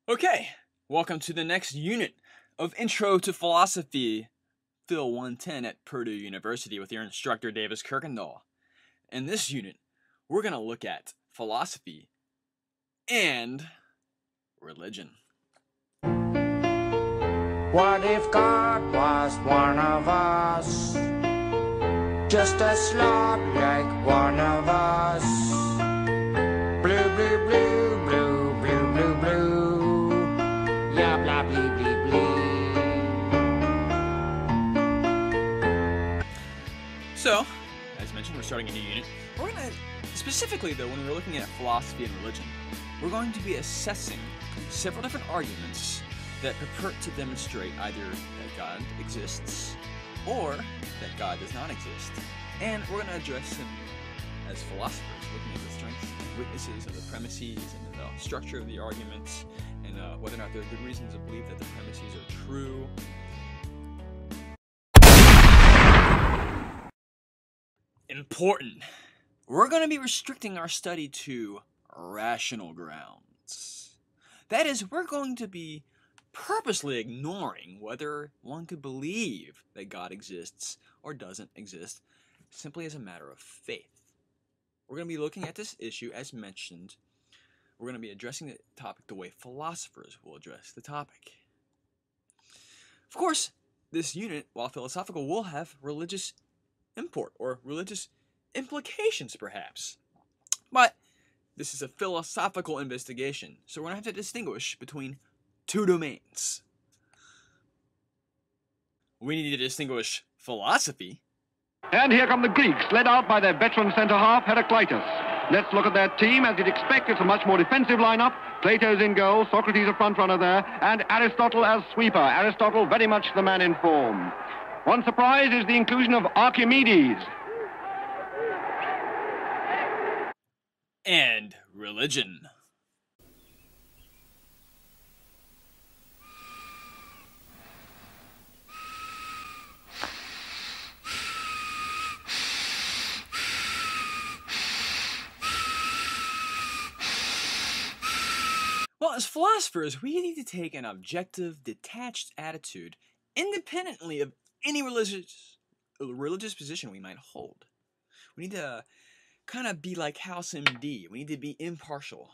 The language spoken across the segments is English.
Okay, welcome to the next unit of Intro to Philosophy, Phil 110 at Purdue University with your instructor Davis Kirkendall. In this unit, we're going to look at philosophy and religion. What if God was one of us? Just a slob like one of us. Blue, blue, blue, blue, blue, blue, blue. Yeah, blah, blee, blee, blee. So, as mentioned, we're starting a new unit. We're going to, specifically though, when we're looking at philosophy and religion, we're going to be assessing several different arguments that purport to demonstrate either that God exists or that God does not exist. And we're going to address them as philosophers, looking at the strengths and weaknesses of the premises and the structure of the arguments, and whether or not there are good reasons to believe that the premises are true. Important. We're going to be restricting our study to rational grounds. That is, we're going to be purposely ignoring whether one could believe that God exists or doesn't exist simply as a matter of faith. We're going to be looking at this issue as mentioned. We're going to be addressing the topic the way philosophers will address the topic. Of course, this unit, while philosophical, will have religious import or religious implications perhaps. But this is a philosophical investigation, so we're going to have to distinguish between two domains. We need to distinguish philosophy. And here come the Greeks, led out by their veteran centre-half, Heraclitus. Let's look at their team. As you'd expect, it's a much more defensive lineup. Plato's in goal, Socrates a front runner there, and Aristotle as sweeper. Aristotle very much the man in form. One surprise is the inclusion of Archimedes. And religion. Well, as philosophers, we need to take an objective, detached attitude independently of any religious position we might hold. We need to kind of be like House MD. We need to be impartial.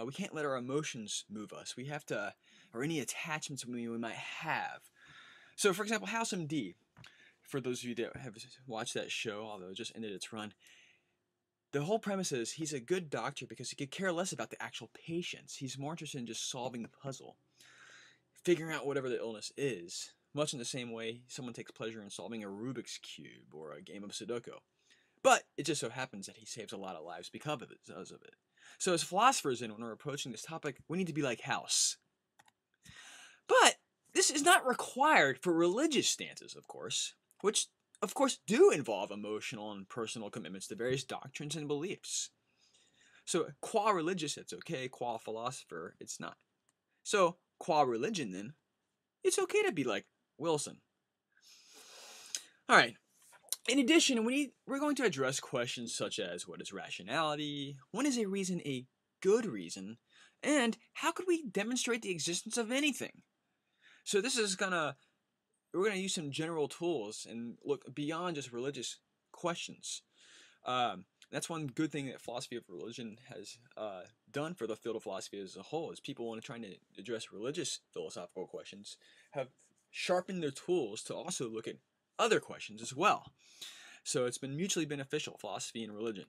We can't let our emotions move us. We have to, or any attachments we might have. So, for example, House MD, for those of you that have watched that show, although it just ended its run, the whole premise is he's a good doctor because he could care less about the actual patients. He's more interested in just solving the puzzle, figuring out whatever the illness is, much in the same way someone takes pleasure in solving a Rubik's Cube or a game of Sudoku. But it just so happens that he saves a lot of lives because of it. So as philosophers, and when we're approaching this topic, we need to be like House. But this is not required for religious stances, of course, which of course do involve emotional and personal commitments to various doctrines and beliefs. So qua religious, it's okay. Qua philosopher, it's not. So qua religion, then, it's okay to be like Wilson. All right. In addition, we're going to address questions such as what is rationality, when is a reason a good reason, and how could we demonstrate the existence of anything? So this is we're gonna use some general tools and look beyond just religious questions. That's one good thing that philosophy of religion has done for the field of philosophy as a whole, is people when trying to address religious philosophical questions have sharpened their tools to also look at other questions as well. So it's been mutually beneficial, philosophy and religion.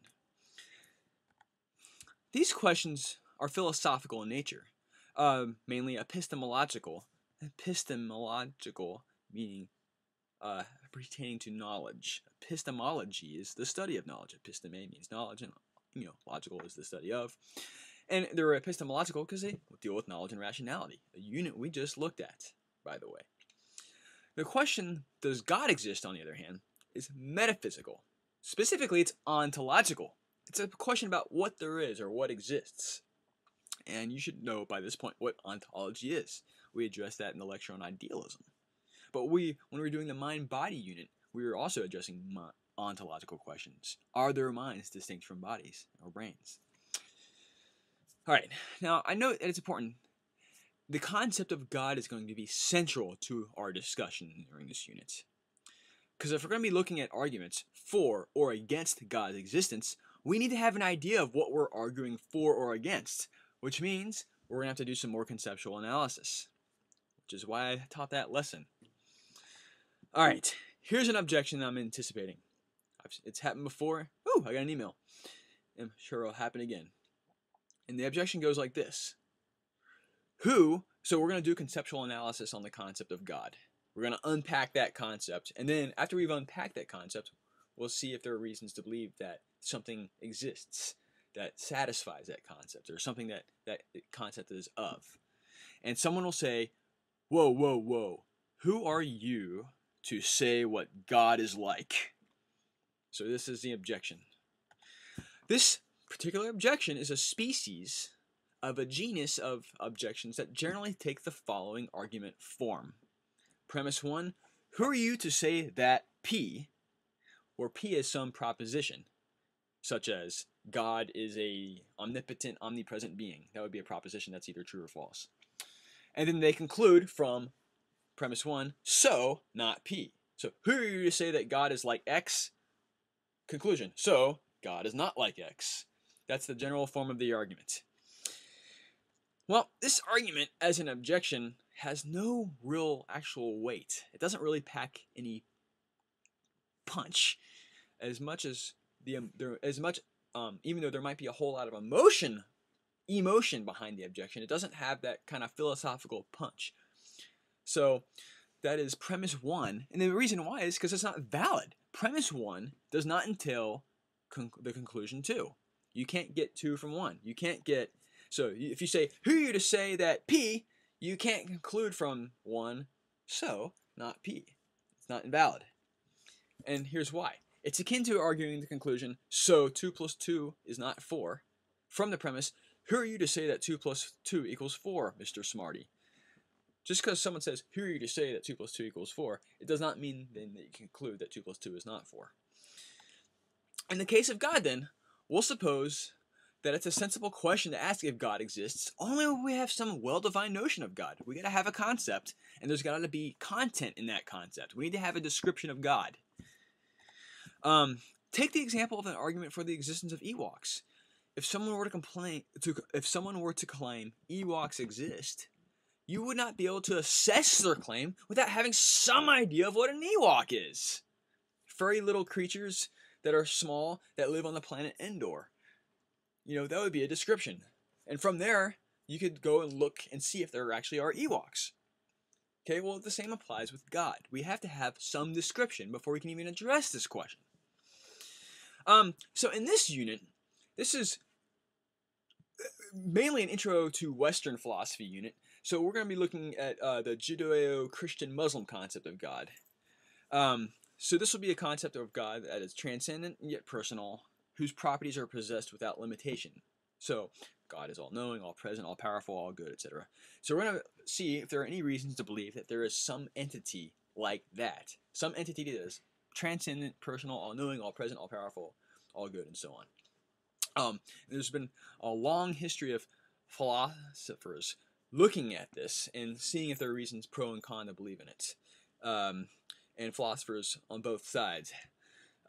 These questions are philosophical in nature, mainly epistemological. Epistemological meaning pertaining to knowledge. Epistemology is the study of knowledge. Episteme means knowledge, and logical is the study of. And they're epistemological because they deal with knowledge and rationality, a unit we just looked at, by the way. The question, does God exist, on the other hand, is metaphysical. Specifically, it's ontological. It's a question about what there is or what exists. And you should know by this point what ontology is. We addressed that in the lecture on idealism. But when we're doing the mind-body unit, we were also addressing ontological questions. Are there minds distinct from bodies or brains? All right. Now, I know that it's important the concept of God is going to be central to our discussion during this unit. Because if we're going to be looking at arguments for or against God's existence, we need to have an idea of what we're arguing for or against, which means we're going to have to do some more conceptual analysis, which is why I taught that lesson. All right, here's an objection that I'm anticipating. It's happened before. Ooh, I got an email. I'm sure it'll happen again. And the objection goes like this. So we're going to do conceptual analysis on the concept of God. We're going to unpack that concept, and then after we've unpacked that concept, we'll see if there are reasons to believe that something exists that satisfies that concept, or something that concept is of. And someone will say, whoa, whoa, whoa, who are you to say what God is like? So this is the objection. This particular objection is a species of a genus of objections that generally take the following argument form. Premise 1, who are you to say that P, or P is some proposition, such as God is a omnipotent, omnipresent being. That would be a proposition that's either true or false. And then they conclude from premise 1, so, not P. So, who are you to say that God is like X? Conclusion, so, God is not like X. That's the general form of the argument. Well, this argument as an objection has no real actual weight. It doesn't really pack any punch, even though there might be a whole lot of emotion behind the objection. It doesn't have that kind of philosophical punch. So that is premise 1, and the reason why is because it's not valid. Premise 1 does not entail the conclusion 2. You can't get 2 from 1. You can't get. So if you say, who are you to say that P, you can't conclude from 1, so, not P. It's not invalid. And here's why. It's akin to arguing the conclusion, so 2 plus 2 is not 4, from the premise, who are you to say that 2 plus 2 equals 4, Mr. Smarty? Just because someone says, who are you to say that 2 plus 2 equals 4, it does not mean then that you conclude that 2 plus 2 is not 4. In the case of God, then, we'll suppose that it's a sensible question to ask if God exists only when we have some well-defined notion of God. We gotta have a concept, and there's gotta be content in that concept. We need to have a description of God. Take the example of an argument for the existence of Ewoks. If someone were to claim Ewoks exist, you would not be able to assess their claim without having some idea of what an Ewok is. Furry little creatures that are small that live on the planet Endor. That would be a description. And from there, you could go and look and see if there actually are Ewoks. Okay, well, the same applies with God. We have to have some description before we can even address this question. So in this unit, this is mainly an intro to Western philosophy unit. So we're going to be looking at the Judeo-Christian-Muslim concept of God. So this will be a concept of God that is transcendent yet personal, whose properties are possessed without limitation. So God is all-knowing, all-present, all-powerful, all-good, etc. So we're going to see if there are any reasons to believe that there is some entity like that. Some entity that is transcendent, personal, all-knowing, all-present, all-powerful, all-good, and so on. There's been a long history of philosophers looking at this and seeing if there are reasons pro and con to believe in it. And philosophers on both sides.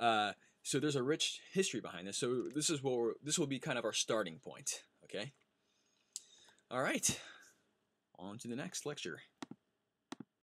So there's a rich history behind this. So this will be kind of our starting point. Okay. All right. On to the next lecture.